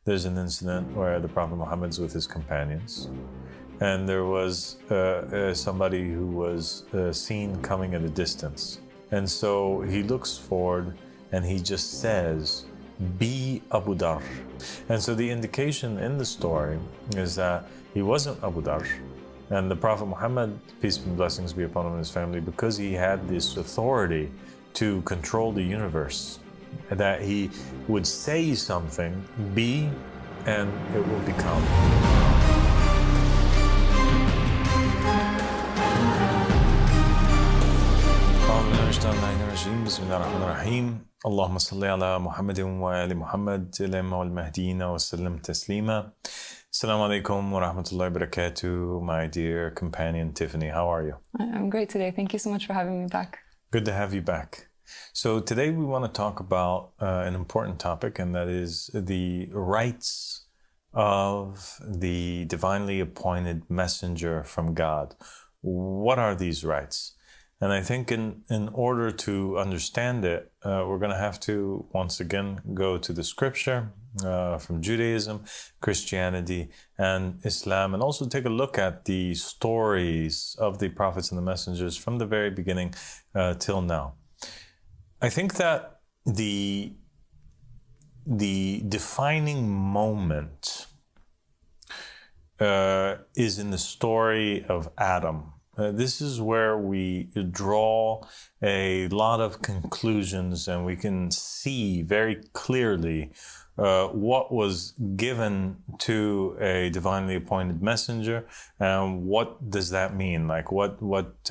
there's an incident where the Prophet Muhammad's with his companions, and there was somebody who was seen coming at a distance. And so he looks forward and he just says, "Be Abu Dhar." And so the indication in the story is that he wasn't Abu Dhar. And the Prophet Muhammad, peace and blessings be upon him and his family, because he had this authority to control the universe, that he would say something, be, and it will become. Bismillahirrahmanirrahim. Allahumma salli ala Muhammedin wa ali Muhammad, al-imma wal-mahdina wa sallim taslima. Assalamu alaikum wa rahmatullahi wa barakatuh, my dear companion Tiffany. How are you? I'm great today. Thank you so much for having me back. Good to have you back. So today we want to talk about an important topic, and that is the rights of the divinely appointed messenger from God. What are these rights? And I think in order to understand it, we're going to have to once again go to the scripture from Judaism, Christianity, and Islam, and also take a look at the stories of the prophets and the messengers from the very beginning till now. I think that the defining moment is in the story of Adam. This is where we draw a lot of conclusions, and we can see very clearly what was given to a divinely appointed messenger, and what does that mean? Like, what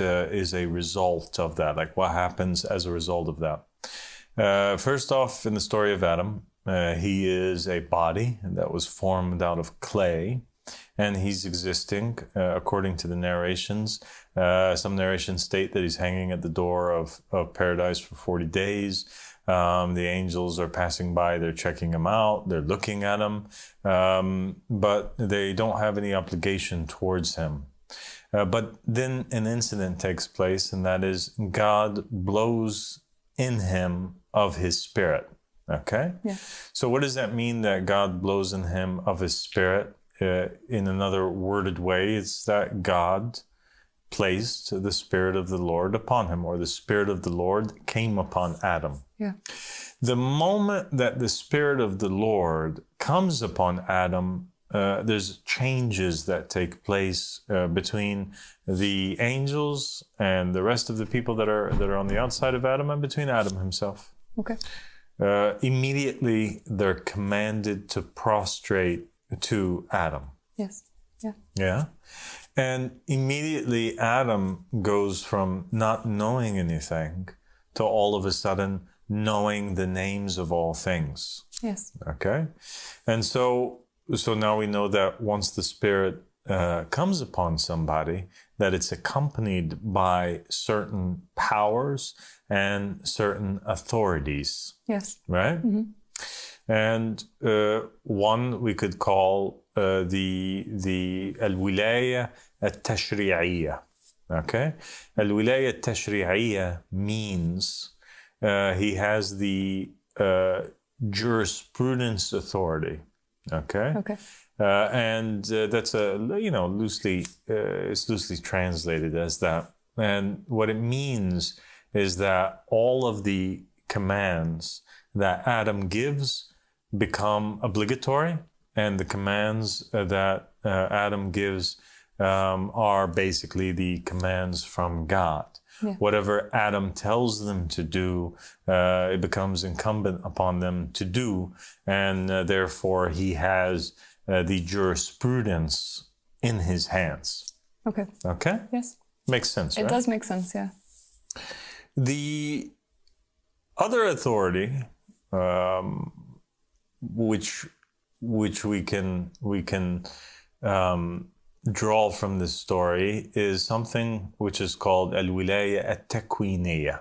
is a result of that? Like, what happens as a result of that? First off, in the story of Adam, he is a body that was formed out of clay. And he's existing, according to the narrations. Some narrations state that he's hanging at the door of paradise for 40 days. The angels are passing by, they're checking him out, they're looking at him, but they don't have any obligation towards him. But then an incident takes place, and that is God blows in him of his spirit. Okay? Yeah. So what does that mean, that God blows in him of his spirit? In another worded way, it's that God placed the Spirit of the Lord upon him, or the Spirit of the Lord came upon Adam. Yeah. The moment that the Spirit of the Lord comes upon Adam, there's changes that take place between the angels and the rest of the people that are on the outside of Adam, and between Adam himself. Okay. Immediately, they're commanded to prostrate to Adam. Yes. Yeah. Yeah. And immediately Adam goes from not knowing anything to all of a sudden knowing the names of all things. Yes. Okay. And so now we know that once the Spirit comes upon somebody, that it's accompanied by certain powers and certain authorities. Yes. Right? Mm-hmm. And one we could call the al-wilaya al-tashri'iyya. Okay? Al-wilaya al-tashri'iyya means he has the jurisprudence authority. Okay? Okay. And that's loosely it's loosely translated as that. And what it means is that all of the commands that Adam gives become obligatory, and the commands that Adam gives are basically the commands from God. Yeah. Whatever Adam tells them to do, it becomes incumbent upon them to do, and therefore he has the jurisprudence in his hands. Okay. Okay? Yes. Makes sense, right? It does make sense, yeah. The other authority, which we can draw from this story, is something which is called al-wilaya at-takwiniyya.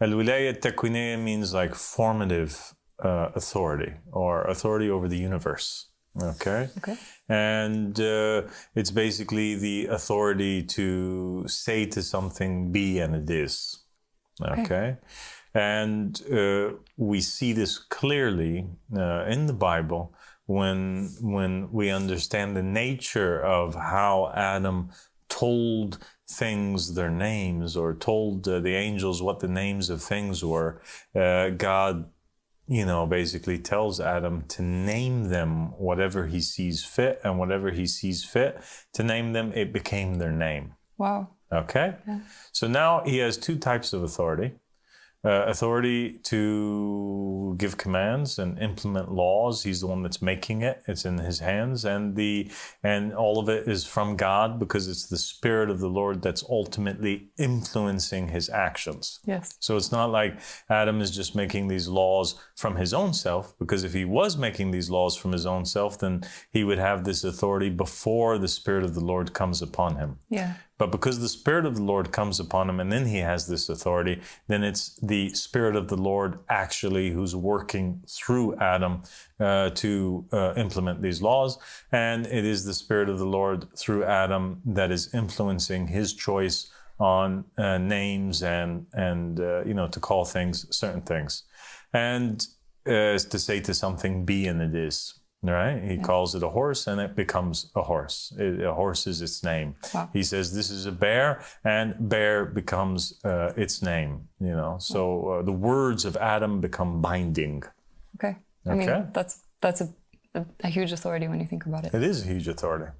Al-wilaya at-takwiniyya means like formative authority, or authority over the universe. Okay. And it's basically the authority to say to something be, and it is. Okay. And we see this clearly in the Bible, when we understand the nature of how Adam told things their names, or told the angels what the names of things were. God, basically tells Adam to name them whatever he sees fit, and whatever he sees fit to name them, it became their name. Wow. Okay? Yeah. So now he has two types of authority. Authority to give commands and implement laws. He's the one that's making it. It's in his hands, and all of it is from God, because it's the Spirit of the Lord that's ultimately influencing his actions. Yes. So it's not like Adam is just making these laws from his own self, because if he was making these laws from his own self, then he would have this authority before the Spirit of the Lord comes upon him. Yeah. But because the Spirit of the Lord comes upon him and then he has this authority, then it's the Spirit of the Lord actually who's working through Adam to implement these laws. And it is the Spirit of the Lord through Adam that is influencing his choice on names and to call things certain things. And to say to something, be, and it is. Right? He calls it a horse, and it becomes a horse. A horse is its name. Wow. He says, this is a bear, and bear becomes its name. So the words of Adam become binding. Okay. I mean, that's a huge authority when you think about it. It is a huge authority.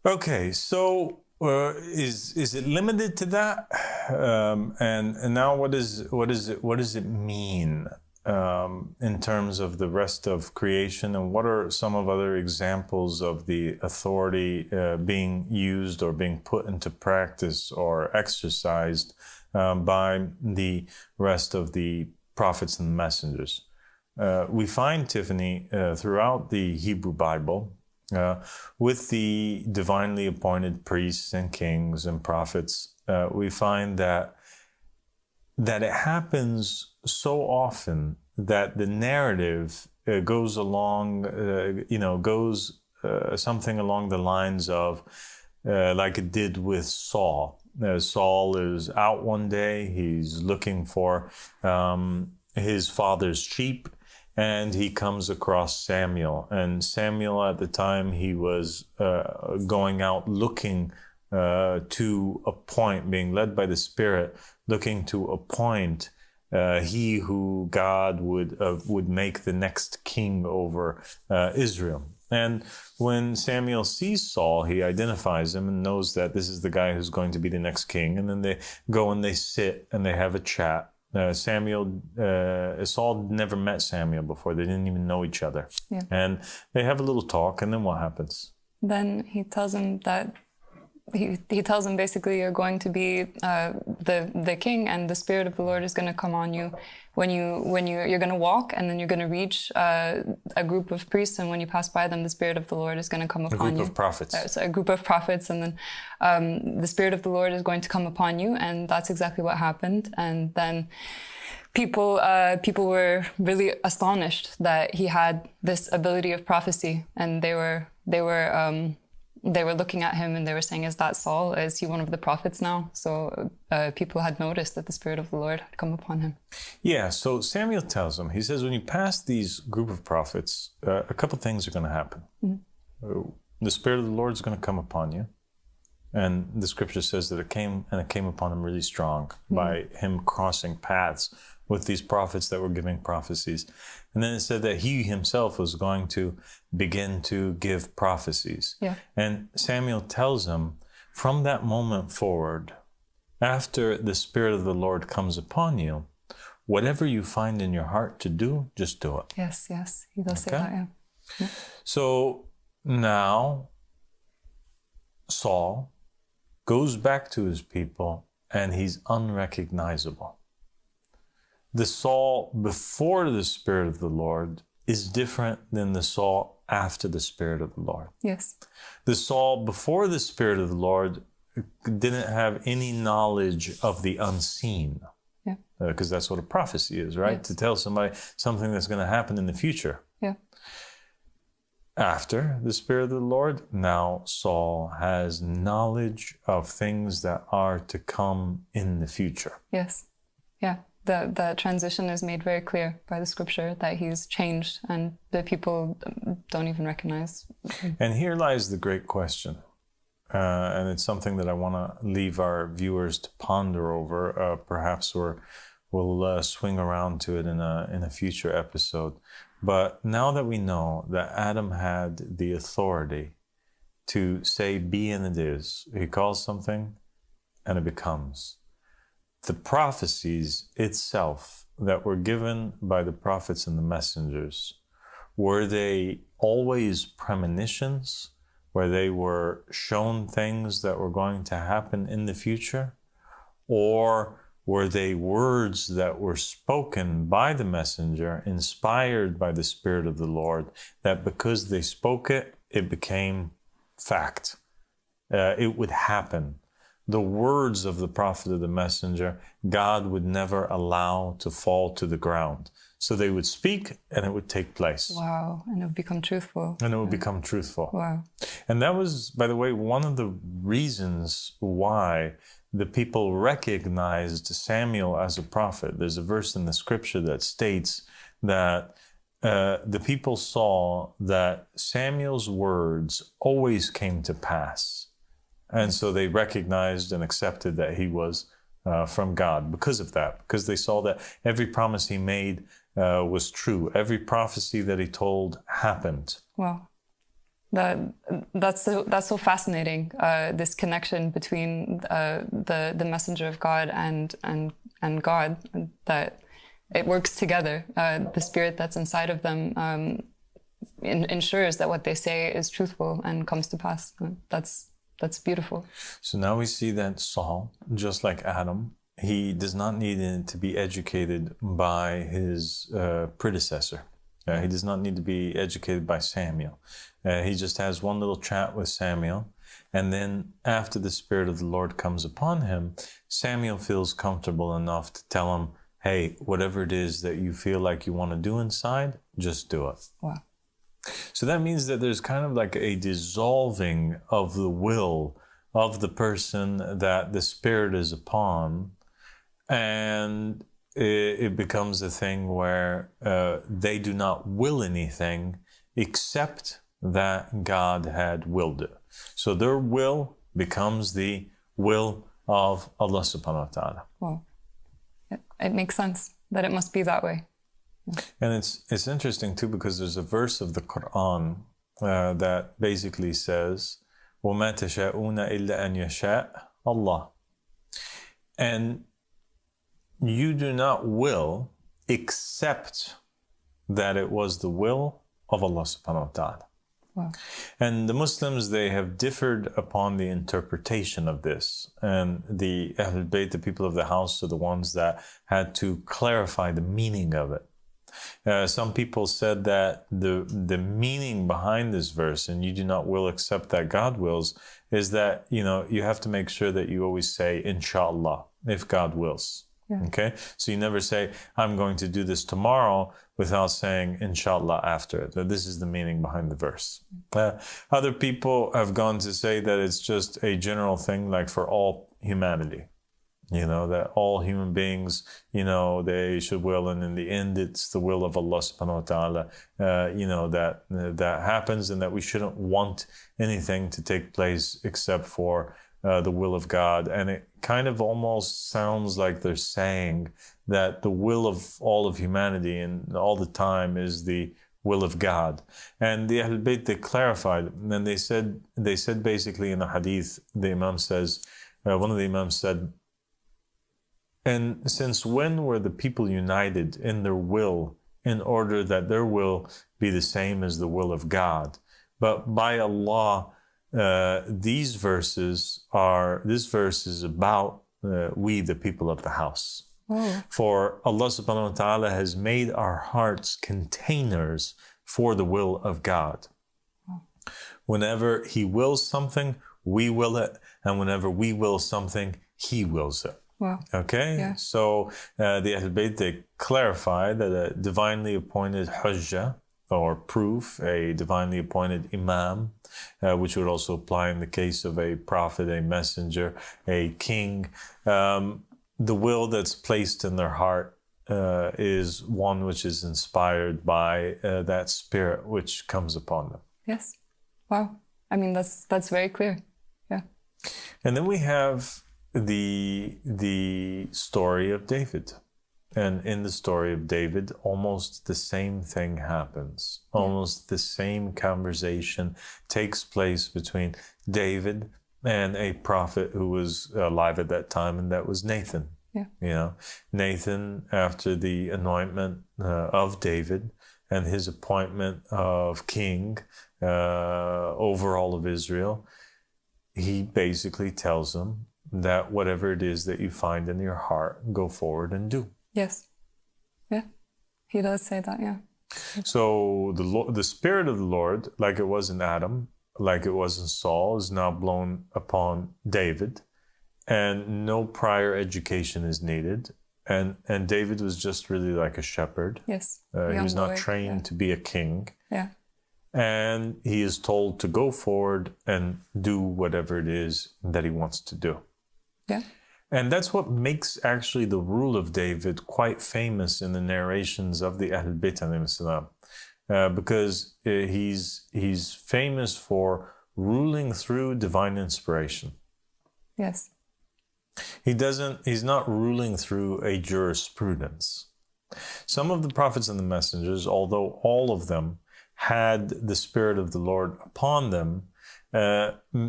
Okay, so is it limited to that? And now what does it mean? In terms of the rest of creation, and what are some of other examples of the authority being used or being put into practice or exercised by the rest of the prophets and messengers? We find, Tiffany, throughout the Hebrew Bible, with the divinely appointed priests and kings and prophets, we find that it happens so often that the narrative goes along, something along the lines of, like it did with Saul. Saul is out one day, he's looking for his father's sheep, and he comes across Samuel. And Samuel, at the time, he was going out looking to appoint, being led by the Spirit, looking to appoint he who God would make the next king over Israel. And when Samuel sees Saul, he identifies him and knows that this is the guy who's going to be the next king. And then they go and they sit and they have a chat. Saul never met Samuel before. They didn't even know each other. Yeah. And they have a little talk, and then what happens? Then he tells him that he tells him basically, you're going to be the king, and the Spirit of the Lord is going to come on you when you're going to walk, and then you're going to reach a group of priests, and when you pass by them, the Spirit of the Lord is going to come upon you. A group of prophets. So a group of prophets, and then the Spirit of the Lord is going to come upon you, and that's exactly what happened. And then people were really astonished that he had this ability of prophecy, and they were looking at him and they were saying, is that Saul? Is he one of the prophets now? So people had noticed that the Spirit of the Lord had come upon him. Yeah, so Samuel tells him, he says, when you pass these group of prophets, a couple things are going to happen. Mm-hmm. The Spirit of the Lord is going to come upon you. And the scripture says that it came upon him really strong by him crossing paths with these prophets that were giving prophecies. And then it said that he himself was going to begin to give prophecies. Yeah. And Samuel tells him, from that moment forward, after the Spirit of the Lord comes upon you, whatever you find in your heart to do, just do it. Yes, he does say that, yeah. So now Saul goes back to his people and he's unrecognizable. The Saul before the Spirit of the Lord is different than the Saul after the Spirit of the Lord. Yes. The Saul before the Spirit of the Lord didn't have any knowledge of the unseen. Yeah. Because that's what a prophecy is, right? Yes. To tell somebody something that's going to happen in the future. Yeah. After the Spirit of the Lord, now Saul has knowledge of things that are to come in the future. Yes. Yeah. that transition is made very clear by the scripture, that he's changed and the people don't even recognize. And here lies the great question. And it's something that I want to leave our viewers to ponder over. Perhaps we'll swing around to it in a future episode. But now that we know that Adam had the authority to say be and it is, he calls something and it becomes. The prophecies itself that were given by the prophets and the messengers, were they always premonitions, where they were shown things that were going to happen in the future? Or were they words that were spoken by the messenger, inspired by the Spirit of the Lord, that because they spoke it, it became fact? It would happen. The words of the prophet or the messenger, God would never allow to fall to the ground. So they would speak and it would take place. Wow, and it would become truthful. And it would become truthful. Wow. And that was, by the way, one of the reasons why the people recognized Samuel as a prophet. There's a verse in the scripture that states that the people saw that Samuel's words always came to pass. And so they recognized and accepted that he was from God because of that, because they saw that every promise he made was true. Every prophecy that he told happened. Wow. That's so fascinating. This connection between the messenger of God and God, that it works together. The spirit that's inside of them ensures that what they say is truthful and comes to pass. That's beautiful. So now we see that Saul, just like Adam, he does not need to be educated by his predecessor. He does not need to be educated by Samuel. He just has one little chat with Samuel. And then after the Spirit of the Lord comes upon him, Samuel feels comfortable enough to tell him, hey, whatever it is that you feel like you want to do inside, just do it. Wow. So that means that there's kind of like a dissolving of the will of the person that the Spirit is upon. And it becomes a thing where they do not will anything except that God had willed it. So their will becomes the will of Allah subhanahu wa ta'ala. Well, it makes sense that it must be that way. And it's interesting too, because there's a verse of the Quran that basically says, وَمَا تَشَاءُونَ إِلَّا أَنْ يَشَاءَ Allah. And you do not will except that it was the will of Allah subhanahu wa ta'ala. Wow. And the Muslims, they have differed upon the interpretation of this. And the Ahlul Bayt, the people of the house, are the ones that had to clarify the meaning of it. Some people said that the meaning behind this verse, and you do not will except that God wills, is that, you have to make sure that you always say, inshallah, if God wills. Yeah. Okay? So you never say, I'm going to do this tomorrow, without saying, inshallah, after it. That this is the meaning behind the verse. Other people have gone to say that it's just a general thing, like for all humanity. That all human beings, they should will, and in the end, it's the will of Allah subhanahu wa ta'ala, that happens, and that we shouldn't want anything to take place except for the will of God. And it kind of almost sounds like they're saying that the will of all of humanity and all the time is the will of God. And the Ahlul Bayt, they clarified, and they said basically in a hadith, the Imam says, one of the Imams said, and since when were the people united in their will in order that their will be the same as the will of God? But by Allah, this verse is about we, the people of the house. Oh. For Allah subhanahu wa ta'ala has made our hearts containers for the will of God. Oh. Whenever He wills something, we will it. And whenever we will something, He wills it. Wow. Okay? Yeah. So the Ahlul Bayt, they clarify that a divinely appointed hujjah, or proof, a divinely appointed imam, which would also apply in the case of a prophet, a messenger, a king, the will that's placed in their heart is one which is inspired by that spirit which comes upon them. Yes. Wow. I mean, that's very clear. Yeah. And then we have the story of David. And in the story of David, almost the same thing happens. Almost the same conversation takes place between David and a prophet who was alive at that time, and that was Nathan. Yeah. You know, Nathan, after the anointment of David and his appointment of king over all of Israel, he basically tells him that whatever it is that you find in your heart, go forward and do. Yes. Yeah. He does say that, yeah. So the Spirit of the Lord, like it was in Adam, like it was in Saul, is now blown upon David, and no prior education is needed. And David was just really like a shepherd. Yes. He was not boy, trained to be a king. Yeah. And he is told to go forward and do whatever it is that he wants to do. Yeah. And that's what makes actually the rule of David quite famous in the narrations of the Ahl Bayt alayhim salam, because he's famous for ruling through divine inspiration. Yes. He's not ruling through a jurisprudence. Some of the prophets and the messengers, although all of them had the Spirit of the Lord upon them,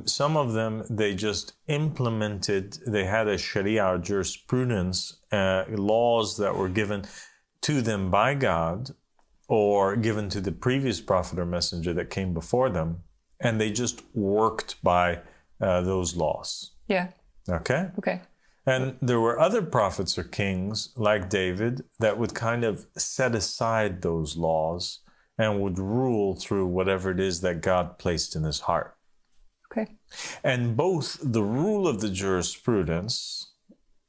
some of them, they just implemented, they had a Sharia jurisprudence, laws that were given to them by God or given to the previous prophet or messenger that came before them, and they just worked by those laws. Yeah. Okay? Okay. And there were other prophets or kings like David that would kind of set aside those laws and would rule through whatever it is that God placed in his heart. Okay. And both the rule of the jurisprudence,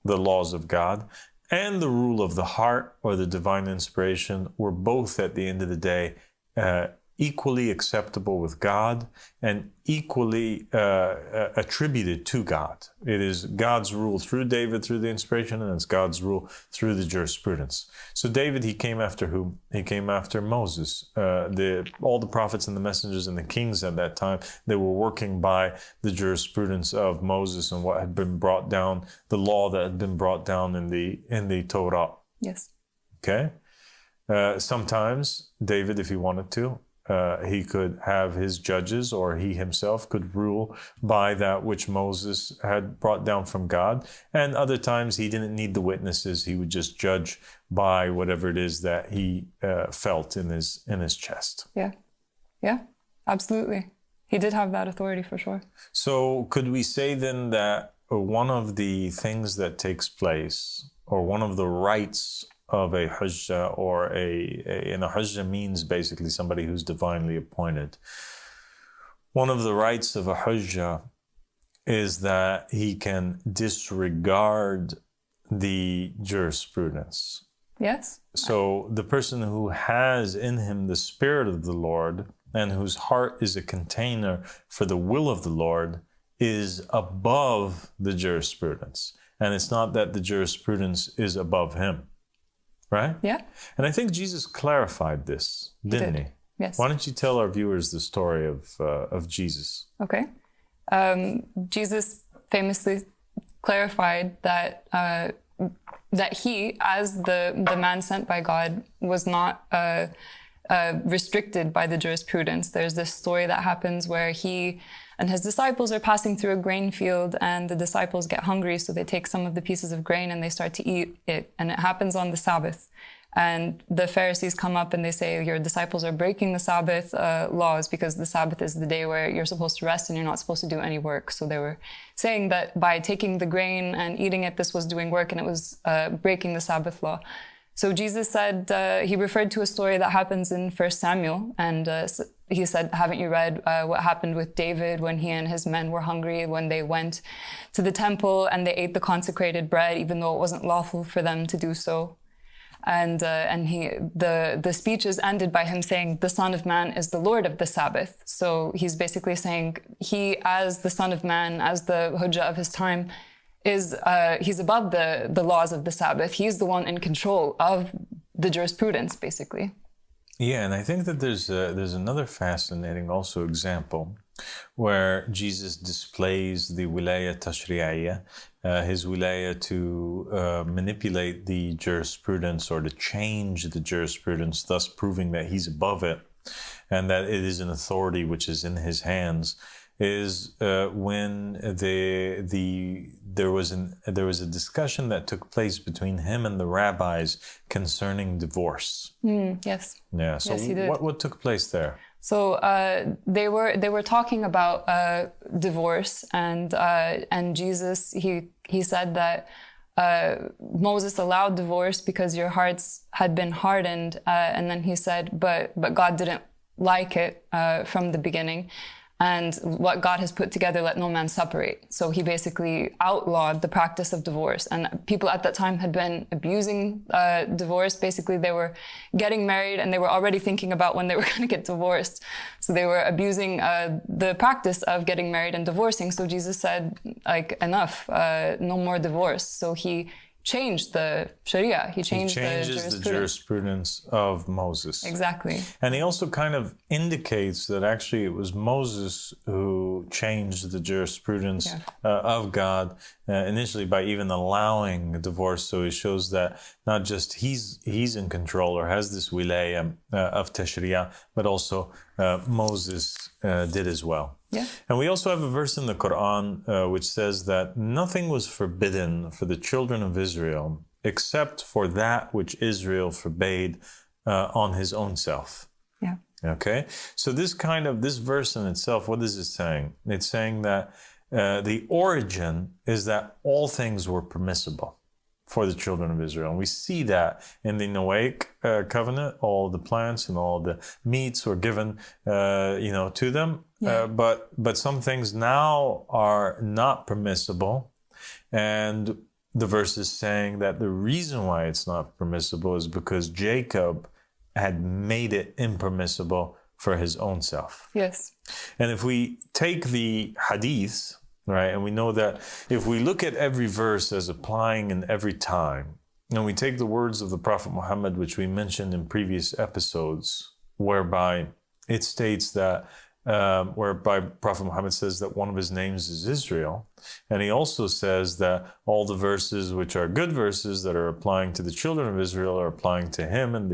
the laws of God, and the rule of the heart or the divine inspiration were both at the end of the day equally acceptable with God and equally attributed to God. It is God's rule through David, through the inspiration, and it's God's rule through the jurisprudence. So David, he came after whom? He came after Moses. All the prophets and the messengers and the kings at that time, they were working by the jurisprudence of Moses and what had been brought down, the law that had been brought down in the Torah. Yes. Okay? Sometimes David, if he wanted to, he could have his judges, or he himself could rule by that which Moses had brought down from God. And other times he didn't need the witnesses. He would just judge by whatever it is that he felt in his chest. Yeah. Yeah, absolutely. He did have that authority for sure. So could we say then that one of the things that takes place, or one of the rights of a hujjah, or and a hujjah means basically somebody who's divinely appointed. One of the rights of a hujjah is that he can disregard the jurisprudence. Yes. So the person who has in him the Spirit of the Lord and whose heart is a container for the will of the Lord is above the jurisprudence. And it's not that the jurisprudence is above him. Right? Yeah. And I think Jesus clarified this, didn't he? Yes. Why don't you tell our viewers the story of Jesus? Okay. Jesus famously clarified that that he, as the man sent by God, was not restricted by the jurisprudence. There's this story that happens where he and his disciples are passing through a grain field, and the disciples get hungry, so they take some of the pieces of grain and they start to eat it. And it happens on the Sabbath. And the Pharisees come up and they say, your disciples are breaking the Sabbath laws, because the Sabbath is the day where you're supposed to rest and you're not supposed to do any work. So they were saying that by taking the grain and eating it, this was doing work and it was breaking the Sabbath law. So Jesus said, he referred to a story that happens in 1 Samuel, and he said, haven't you read what happened with David when he and his men were hungry, when they went to the temple and they ate the consecrated bread, even though it wasn't lawful for them to do so? And the speech is ended by him saying, the Son of Man is the Lord of the Sabbath. So he's basically saying he, as the Son of Man, as the hujjah of his time, he's above the laws of the Sabbath. He's the one in control of the jurisprudence, basically. Yeah, and I think that there's another fascinating also example where Jesus displays the wilaya tashri'iyya, his wilaya to manipulate the jurisprudence or to change the jurisprudence, thus proving that he's above it and that it is an authority which is in his hands, is when there was a discussion that took place between him and the rabbis concerning divorce. Yes. Yeah. So yes, he did. What took place there? So they were talking about divorce, and Jesus he said that Moses allowed divorce because your hearts had been hardened, and then he said, but God didn't like it from the beginning. And what God has put together, let no man separate. So he basically outlawed the practice of divorce. And people at that time had been abusing divorce. Basically, they were getting married and they were already thinking about when they were going to get divorced. So they were abusing the practice of getting married and divorcing. So Jesus said, like, enough, no more divorce. So he changed the Sharia. He changes the jurisprudence of Moses. Exactly. And he also kind of indicates that actually it was Moses who changed the jurisprudence of God initially by even allowing a divorce. So he shows that not just he's in control or has this wilaya of tashri'ah, but also Moses did as well. Yeah. And we also have a verse in the Quran which says that nothing was forbidden for the children of Israel except for that which Israel forbade on his own self. Yeah. Okay. So this verse in itself, what is it saying? It's saying that the origin is that all things were permissible for the children of Israel. And we see that in the Noahic covenant, all the plants and all the meats were given, to them. Yeah. But some things now are not permissible. And the verse is saying that the reason why it's not permissible is because Jacob had made it impermissible for his own self. Yes. And if we take the hadiths, right, and we know that if we look at every verse as applying in every time, and we take the words of the Prophet Muhammad, which we mentioned in previous episodes, whereby it states that, whereby Prophet Muhammad says that one of his names is Israel, and he also says that all the verses which are good verses that are applying to the children of Israel are applying to him and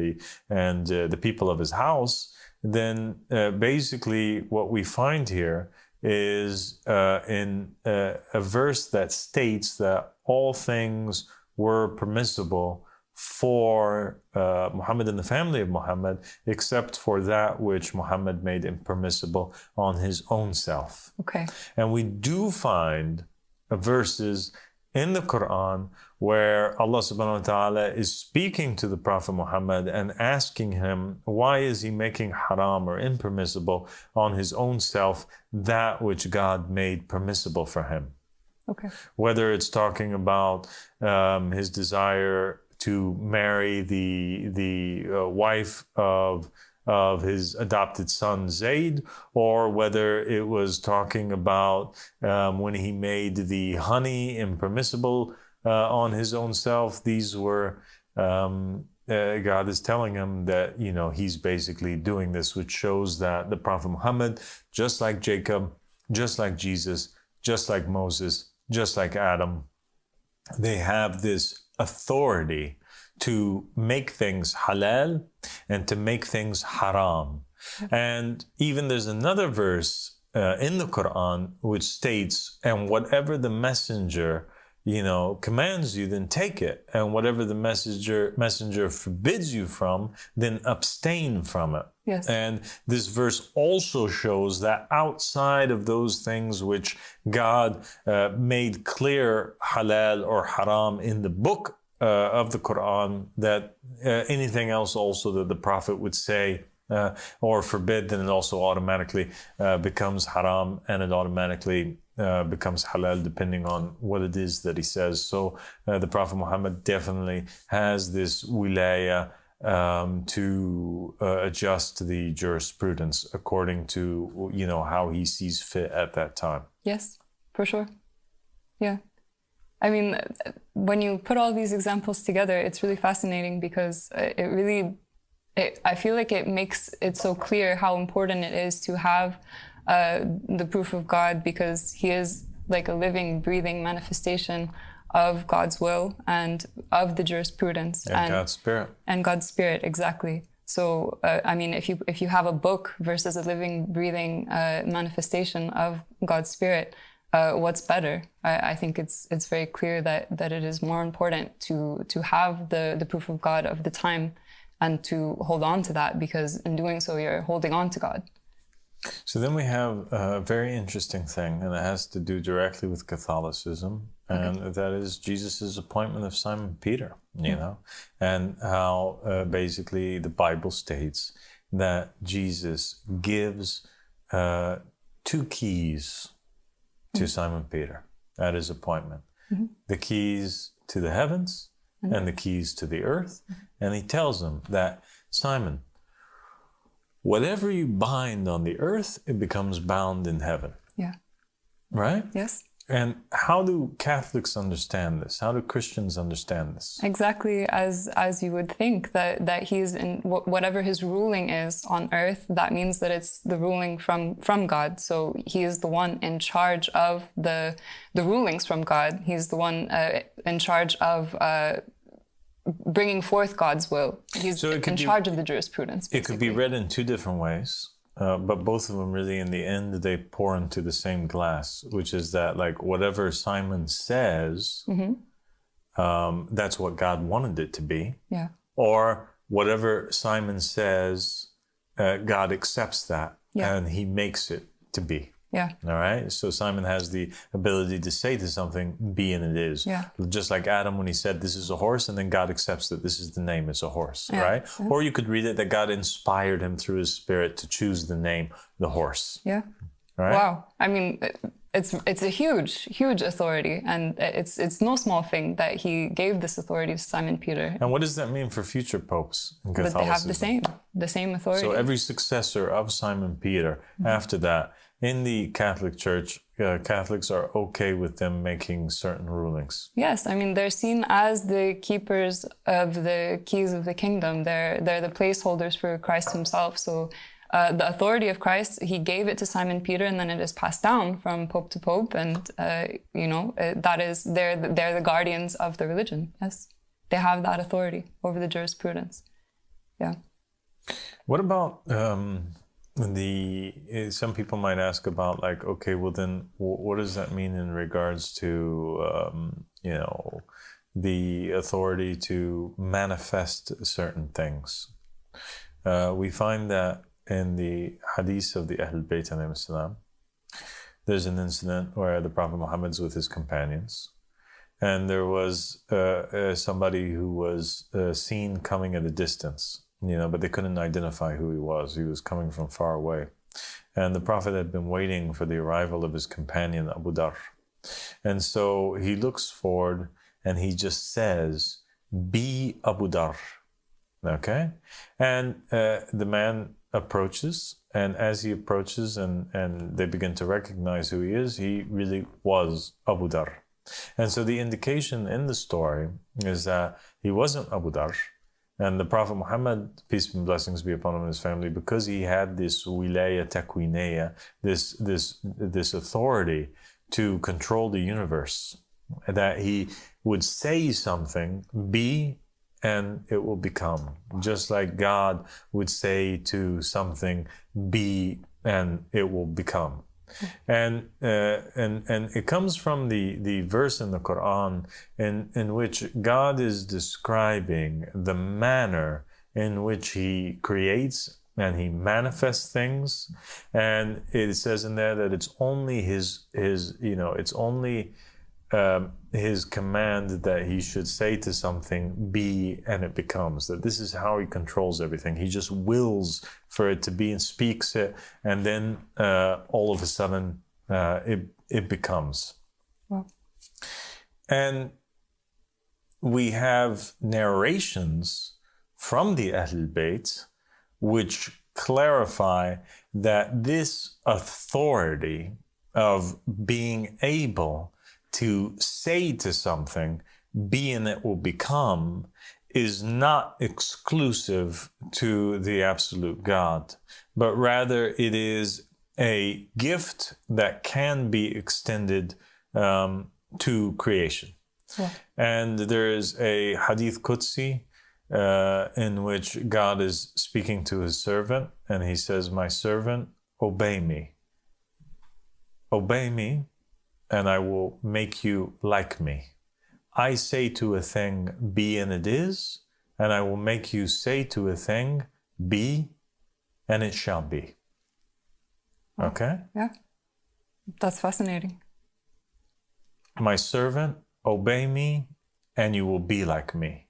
the people of his house, then basically what we find here is in a verse that states that all things were permissible for Muhammad and the family of Muhammad, except for that which Muhammad made impermissible on his own self. Okay. And we do find verses in the Quran where Allah subhanahu wa ta'ala is speaking to the Prophet Muhammad and asking him, why is he making haram or impermissible on his own self that which God made permissible for him? Okay. Whether it's talking about his desire to marry the wife of his adopted son Zayd, or whether it was talking about when he made the honey impermissible on his own self. These were God is telling him that he's basically doing this, which shows that the Prophet Muhammad, just like Jacob, just like Jesus, just like Moses, just like Adam, they have this authority to make things halal and to make things haram. And even there's another verse in the Quran which states, and whatever the messenger commands you, then take it. And whatever the messenger forbids you from, then abstain from it. Yes. And this verse also shows that outside of those things which God made clear halal or haram in the book of the Quran, that anything else also that the Prophet would say or forbid, then it also automatically becomes haram, and it automatically becomes halal depending on what it is that he says. So the Prophet Muhammad definitely has this wilaya to adjust the jurisprudence according to how he sees fit at that time. Yes, for sure. Yeah. I mean, when you put all these examples together, it's really fascinating because I feel like it makes it so clear how important it is to have the proof of God, because he is like a living, breathing manifestation of God's will and of the jurisprudence. And God's Spirit. And God's Spirit, exactly. So, I mean, if you have a book versus a living, breathing manifestation of God's Spirit, what's better? I think it's very clear that it is more important to have the proof of God of the time and to hold on to that, because in doing so, you're holding on to God. So then we have a very interesting thing, and it has to do directly with Catholicism, and that is Jesus' appointment of Simon Peter, you know, and how basically the Bible states that Jesus gives 2 keys to Simon Peter at his appointment. The keys to the heavens and the keys to the earth. And he tells him that, Simon, whatever you bind on the earth, it becomes bound in heaven. Yeah. Right? Yes. And how do Catholics understand this? How do Christians understand this? Exactly as you would think, that he's in whatever his ruling is on earth, that means that it's the ruling from God. So he is the one in charge of the rulings from God. He's the one in charge of bringing forth God's will. He's in charge of the jurisprudence, basically. It could be read in 2 different ways. But both of them really, in the end, they pour into the same glass, which is that, like, whatever Simon says, that's what God wanted it to be. Yeah. Or whatever Simon says, God accepts that and he makes it to be. Yeah. All right. So Simon has the ability to say to something, be and it is. Yeah. Just like Adam when he said, this is a horse, and then God accepts that this is the name, it's a horse. Yeah. Right. Yeah. Or you could read it that God inspired him through his spirit to choose the name, the horse. Yeah. Right. Wow. I mean, it's a huge authority, and it's no small thing that he gave this authority to Simon Peter. And what does that mean for future popes in Catholicism? But they have the same authority. So every successor of Simon Peter after that, in the Catholic Church, Catholics are okay with them making certain rulings. Yes, I mean, they're seen as the keepers of the keys of the kingdom. They're the placeholders for Christ himself. So the authority of Christ, he gave it to Simon Peter, and then it is passed down from pope to pope. And, that is, they're the guardians of the religion. Yes, they have that authority over the jurisprudence. Yeah. What about... some people might ask about, like, okay, well then what does that mean in regards to the authority to manifest certain things? We find that in the hadith of the Ahlul Bayt alayhim salam, there's an incident where the Prophet Muhammad's with his companions, and there was somebody who was seen coming at a distance, but they couldn't identify who he was. He was coming from far away. And the Prophet had been waiting for the arrival of his companion, Abu Dhar. And so he looks forward and he just says, "Be Abu Dhar." Okay? And the man approaches, and as he approaches and they begin to recognize who he is, he really was Abu Dhar. And so the indication in the story is that he wasn't Abu Dhar. And the Prophet Muhammad, peace and blessings be upon him and his family, because he had this wilaya takwiniya, this authority to control the universe, that he would say something, be, and it will become. Just like God would say to something, be, and it will become. And it comes from the verse in the Quran in which God is describing the manner in which he creates and he manifests things, and it says in there that it's only his command that he should say to something, be, and it becomes. That this is how he controls everything. He just wills for it to be and speaks it, and then all of a sudden it becomes. Wow. And we have narrations from the Ahlul Bayt which clarify that this authority of being able to say to something, be and it will become, is not exclusive to the absolute God, but rather it is a gift that can be extended to creation. Yeah. And there is a hadith Qudsi in which God is speaking to his servant, and he says, my servant, obey me. Obey me, and I will make you like me. I say to a thing, be and it is, and I will make you say to a thing, be, and it shall be. Okay? Yeah. That's fascinating. My servant, obey me, and you will be like me.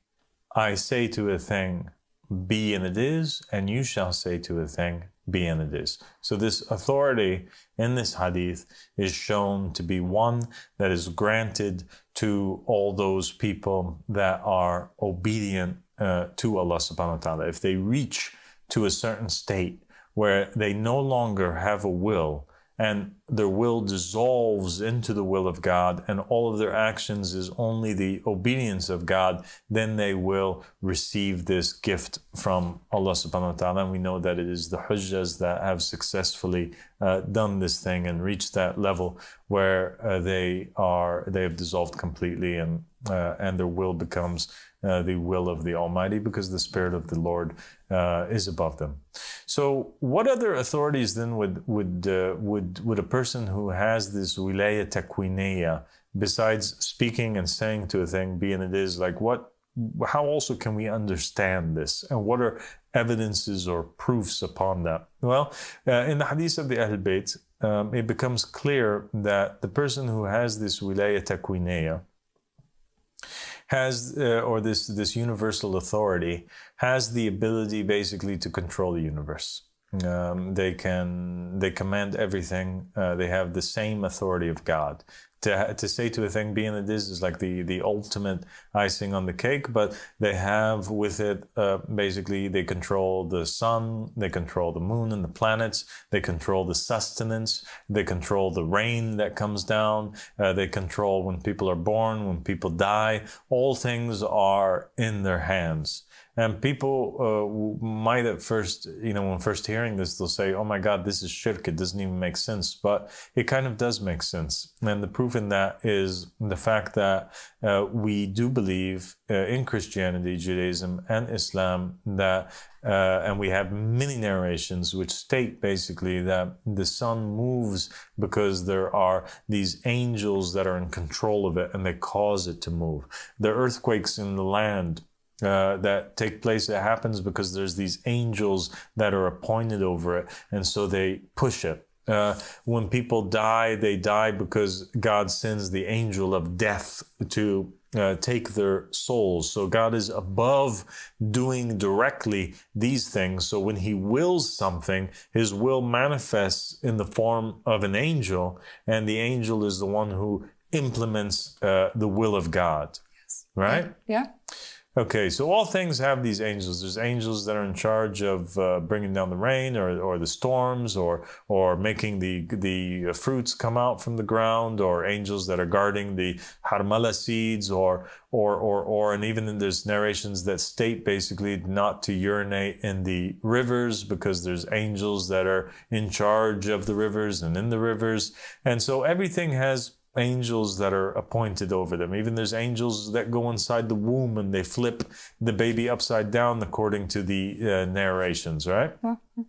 I say to a thing, be and it is, and you shall say to a thing, be and it is. So this authority in this hadith is shown to be one that is granted to all those people that are obedient to Allah subhanahu wa ta'ala. If they reach to a certain state where they no longer have a will, and their will dissolves into the will of God, and all of their actions is only the obedience of God, then they will receive this gift from Allah subhanahu wa ta'ala. And we know that it is the hujjas that have successfully done this thing and reached that level where they have dissolved completely, and their will becomes the will of the Almighty, because the Spirit of the Lord is above them. So, what other authorities then would a person who has this wilaya takwiniya, besides speaking and saying to a thing, be and it is, like how also can we understand this, and what are evidences or proofs upon that? Well, in the hadith of the Ahl Bayt, it becomes clear that the person who has this wilaya takwiniya has, or this universal authority, has the ability basically to control the universe. They command everything. They have the same authority of God. To say to a thing, be and it is like the ultimate icing on the cake, but they have with it, basically they control the sun, they control the moon and the planets, they control the sustenance, they control the rain that comes down, they control when people are born, when people die. All things are in their hands. And people might at first, when first hearing this, they'll say, oh my God, this is shirk. It doesn't even make sense. But it kind of does make sense. And the proof in that is the fact that we do believe in Christianity, Judaism, and Islam that, and we have many narrations which state basically that the sun moves because there are these angels that are in control of it and they cause it to move. The earthquakes in the land that take place, it happens because there's these angels that are appointed over it, and so they push it. When people die, they die because God sends the angel of death to take their souls. So God is above doing directly these things. So when he wills something, his will manifests in the form of an angel, and the angel is the one who implements the will of God. Yes. Right? Yeah. Okay, so all things have these angels. There's angels that are in charge of bringing down the rain or the storms or making the fruits come out from the ground, or angels that are guarding the harmala seeds or and even there's narrations that state basically not to urinate in the rivers because there's angels that are in charge of the rivers and in the rivers. And so everything has angels that are appointed over them. Even there's angels that go inside the womb and they flip the baby upside down according to the narrations, right? Mm-hmm.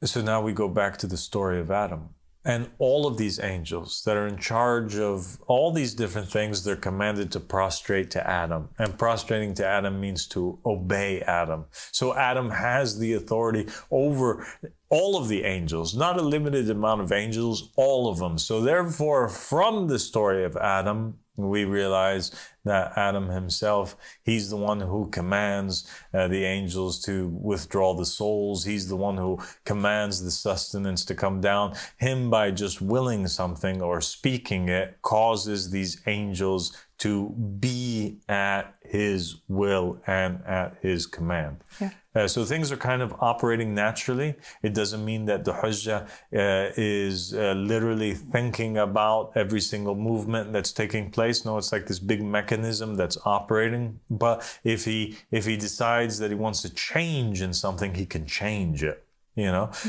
So now we go back to the story of Adam. And all of these angels that are in charge of all these different things, they're commanded to prostrate to Adam. And prostrating to Adam means to obey Adam. So Adam has the authority over all of the angels, not a limited amount of angels, all of them. So therefore, from the story of Adam, we realize that Adam himself, he's the one who commands the angels to withdraw the souls. He's the one who commands the sustenance to come down. Him, by just willing something or speaking it, causes these angels to be at his will and at his command. Yeah. So things are kind of operating naturally. It doesn't mean that the Hujjah is literally thinking about every single movement that's taking place. No, it's like this big mechanism that's operating. But if he decides that he wants to change in something, he can change it.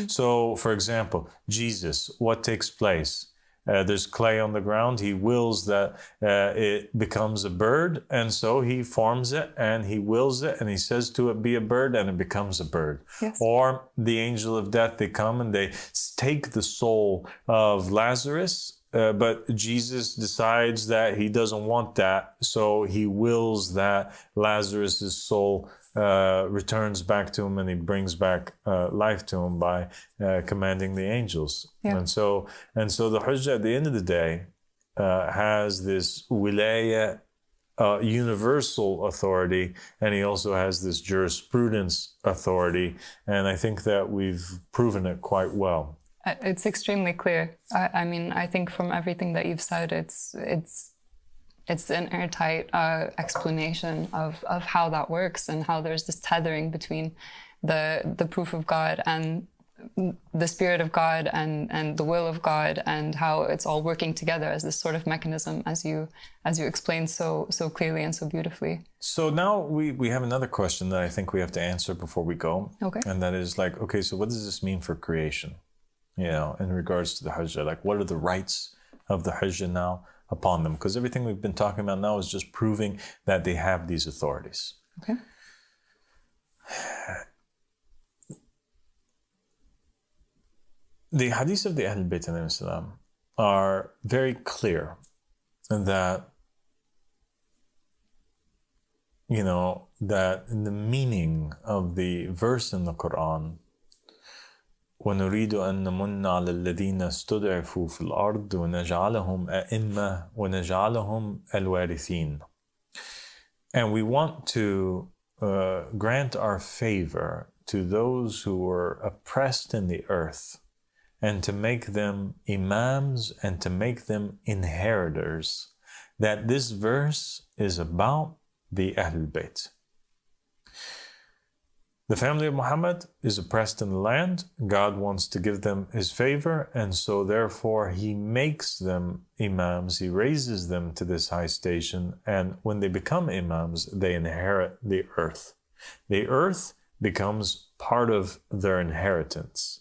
So, for example, Jesus, what takes place? There's clay on the ground. He wills that it becomes a bird. And so he forms it and he wills it and he says to it, be a bird, and it becomes a bird. Yes. Or the angel of death, they come and they take the soul of Lazarus. But Jesus decides that he doesn't want that. So he wills that Lazarus's soul returns back to him, and he brings back life to him by commanding the angels. Yeah. And so the Hujjah at the end of the day has this wilaya, universal authority, and he also has this jurisprudence authority. And I think that we've proven it quite well. It's extremely clear. I mean, I think from everything that you've said, it's an airtight explanation of how that works, and how there's this tethering between the proof of God and the Spirit of God and the will of God, and how it's all working together as this sort of mechanism, as you explained so clearly and so beautifully. So now we have another question that I think we have to answer before we go. Okay. And that is like, okay, so what does this mean for creation? In regards to the Hujjah, like what are the rights of the Hujjah now upon them? Because everything we've been talking about now is just proving that they have these authorities. Okay. The hadiths of the Ahl Bayt in Islam are very clear that, that the meaning of the verse in the Quran, وَنُرِيدُ أَن نَمُنَّ عَلَى الَّذِينَ اسْتُضْعِفُوا فِي الْأَرْضِ وَنَجْعَلَهُمْ أَئِمَّةً وَنَجْعَلَهُمْ الْوَارِثِينَ. And we want to grant our favor to those who were oppressed in the earth, and to make them imams and to make them inheritors. That this verse is about the Ahlul Bayt. The family of Muhammad is oppressed in the land. God wants to give them his favor, and so therefore he makes them imams. He raises them to this high station, and when they become imams, they inherit the earth. The earth becomes part of their inheritance,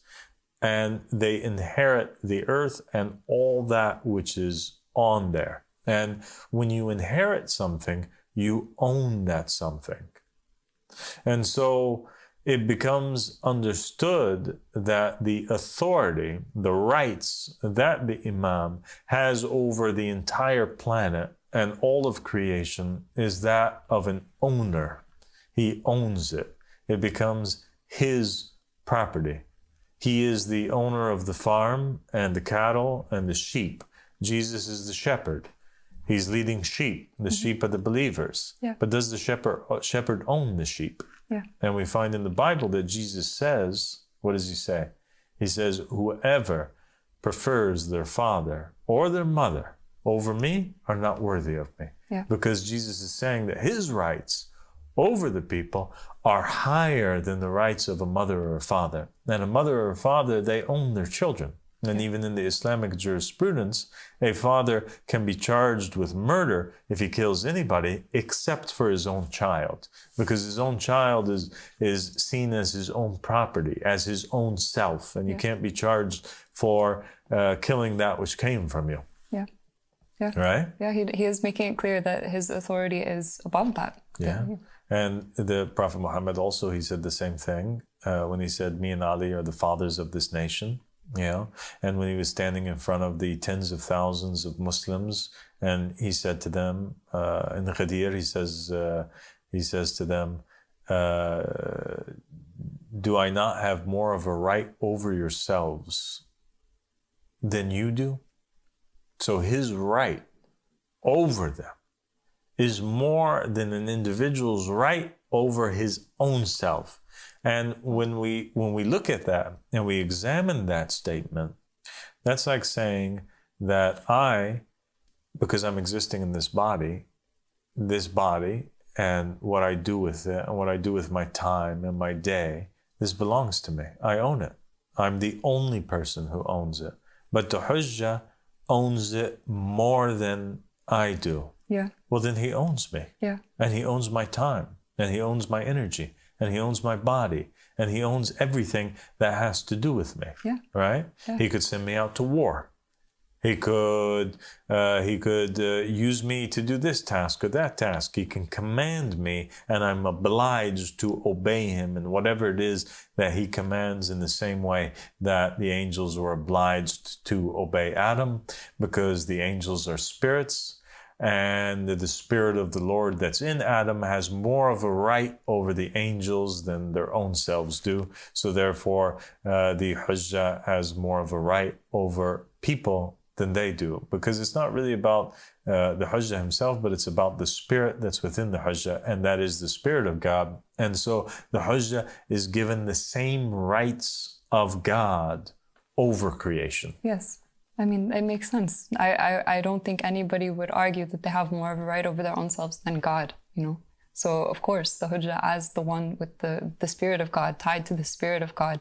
and they inherit the earth and all that which is on there. And when you inherit something, you own that something. And so it becomes understood that the authority, the rights that the Imam has over the entire planet and all of creation is that of an owner. He owns it. It becomes his property. He is the owner of the farm and the cattle and the sheep. Jesus is the shepherd. He's leading sheep. The sheep are the believers. Yeah. But does the shepherd own the sheep? Yeah. And we find in the Bible that Jesus says, what does he say? He says, whoever prefers their father or their mother over me are not worthy of me. Yeah. Because Jesus is saying that his rights over the people are higher than the rights of a mother or a father. And a mother or a father, they own their children. And even in the Islamic jurisprudence, a father can be charged with murder if he kills anybody except for his own child, because his own child is seen as his own property, as his own self, and you can't be charged for killing that which came from you. Yeah. Yeah. Right? Yeah, he is making it clear that his authority is above that. Yeah. And the Prophet Muhammad also, he said the same thing when he said, me and Ali are the fathers of this nation. And when he was standing in front of the tens of thousands of Muslims, and he said to them, in the Ghadir, he says to them, do I not have more of a right over yourselves than you do? So his right over them is more than an individual's right over his own self. And when we look at that and we examine that statement, that's like saying that I, because I'm existing in this body and what I do with it and what I do with my time and my day, this belongs to me. I own it. I'm the only person who owns it. But the Hujjah owns it more than I do. Yeah. Well, then he owns me. Yeah. And he owns my time. And he owns my energy. And he owns my body. And he owns everything that has to do with me. Yeah. Right? Yeah. He could send me out to war. He could use me to do this task or that task. He can command me, and I'm obliged to obey him in whatever it is that he commands, in the same way that the angels were obliged to obey Adam, because the angels are spirits, and the spirit of the Lord that's in Adam has more of a right over the angels than their own selves do. So therefore, the Hujjah has more of a right over people than they do, because it's not really about the Hujjah himself, but it's about the spirit that's within the Hujjah, and that is the Spirit of God. And so the Hujjah is given the same rights of God over creation. Yes. I mean, it makes sense. I don't think anybody would argue that they have more of a right over their own selves than God, you know. So, of course, the Hujjah, as the one with the Spirit of God, tied to the Spirit of God,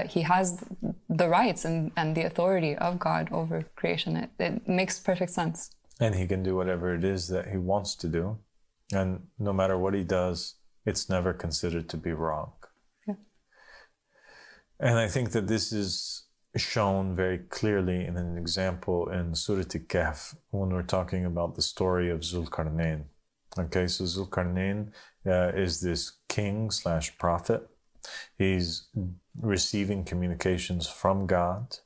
he has the rights and the authority of God over creation. It makes perfect sense. And he can do whatever it is that he wants to do. And no matter what he does, it's never considered to be wrong. Yeah. And I think that this is shown very clearly in an example in Surah Al-Kahf, when we're talking about the story of Zülkarneyn. Okay, so Zülkarneyn is this king/prophet. He's receiving communications from God,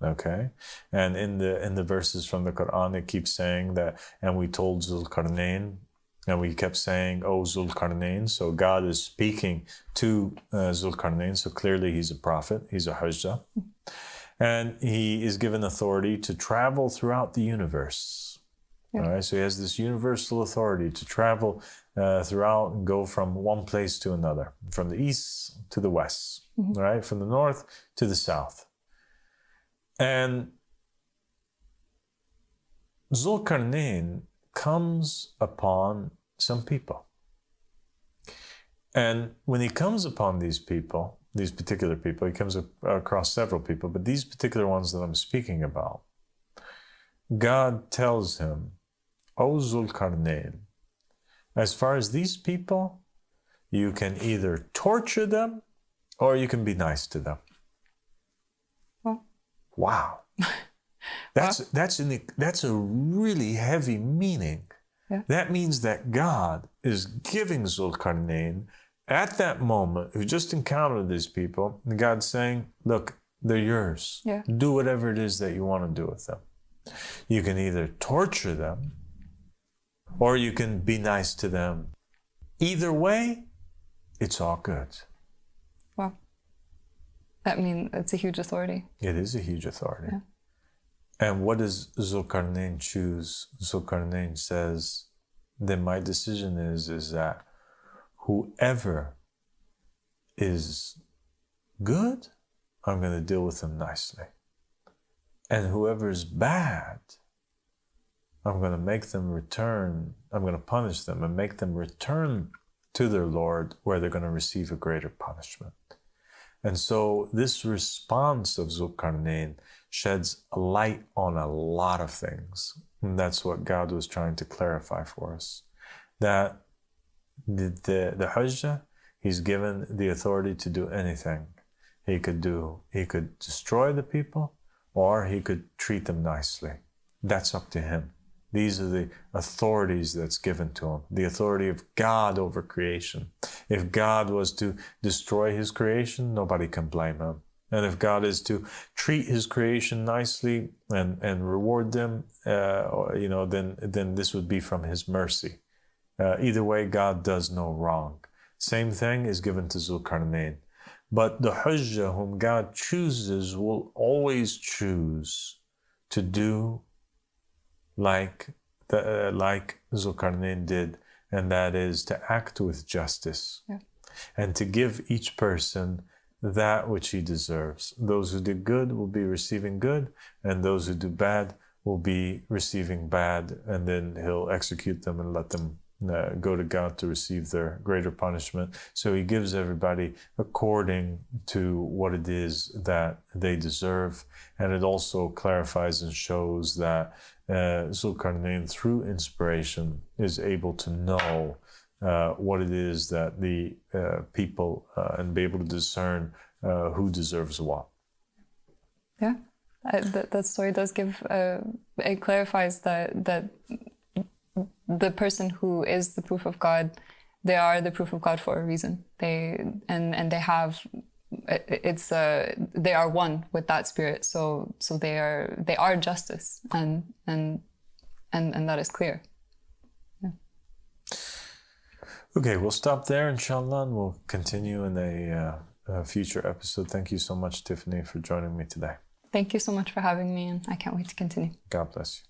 okay? And in the verses from the Quran, it keeps saying that, and we told Zülkarneyn, and we kept saying, oh, Zülkarneyn. So God is speaking to Zülkarneyn, so clearly he's a prophet, he's a Hujjah. And he is given authority to travel throughout the universe. Yeah. All right, so he has this universal authority to travel throughout and go from one place to another, from the east to the west, mm-hmm. right? From the north to the south. And Zülkarneyn comes upon some people. And when he comes upon these people, these particular people, he comes across several people, but these particular ones that I'm speaking about, God tells him, O Zülkarneyn, as far as these people, you can either torture them or you can be nice to them. Well. Wow. That's a really heavy meaning. Yeah. That means that God is giving Zülkarneyn at that moment, who just encountered these people, and God's saying, look, they're yours. Yeah. Do whatever it is that you want to do with them. You can either torture them or you can be nice to them. Either way, it's all good. Wow. That means it's a huge authority. It is a huge authority. Yeah. And what does Zülkarneyn choose? Zülkarneyn says, then my decision is that whoever is good, I'm going to deal with them nicely. And whoever is bad, I'm going to make them return. I'm going to punish them and make them return to their Lord, where they're going to receive a greater punishment. And so this response of Zülkarneyn sheds a light on a lot of things. And that's what God was trying to clarify for us. That the Hujjah, he's given the authority to do anything. He could destroy the people, or he could treat them nicely. That's up to him. These are the authorities that's given to him. The authority of God over creation. If God was to destroy his creation, nobody can blame him. And if God is to treat his creation nicely and reward them, then this would be from his mercy. Either way, God does no wrong. Same thing is given to Zülkarneyn. But the Hujjah whom God chooses will always choose to do like Zülkarneyn did, and that is to act with justice. Yeah. And to give each person that which he deserves. Those who did good will be receiving good, and those who do bad will be receiving bad, and then he'll execute them and let them go to God to receive their greater punishment. So he gives everybody according to what it is that they deserve. And it also clarifies and shows that Zülkarneyn, through inspiration, is able to know what it is that the people and be able to discern who deserves what. Yeah, that story does give, it clarifies that the person who is the proof of God, they are the proof of God for a reason. They are one with that spirit. So they are justice, and that is clear. Yeah. Okay, we'll stop there, inshallah, and we'll continue in a future episode. Thank you so much, Tiffany, for joining me today. Thank you so much for having me, and I can't wait to continue. God bless you.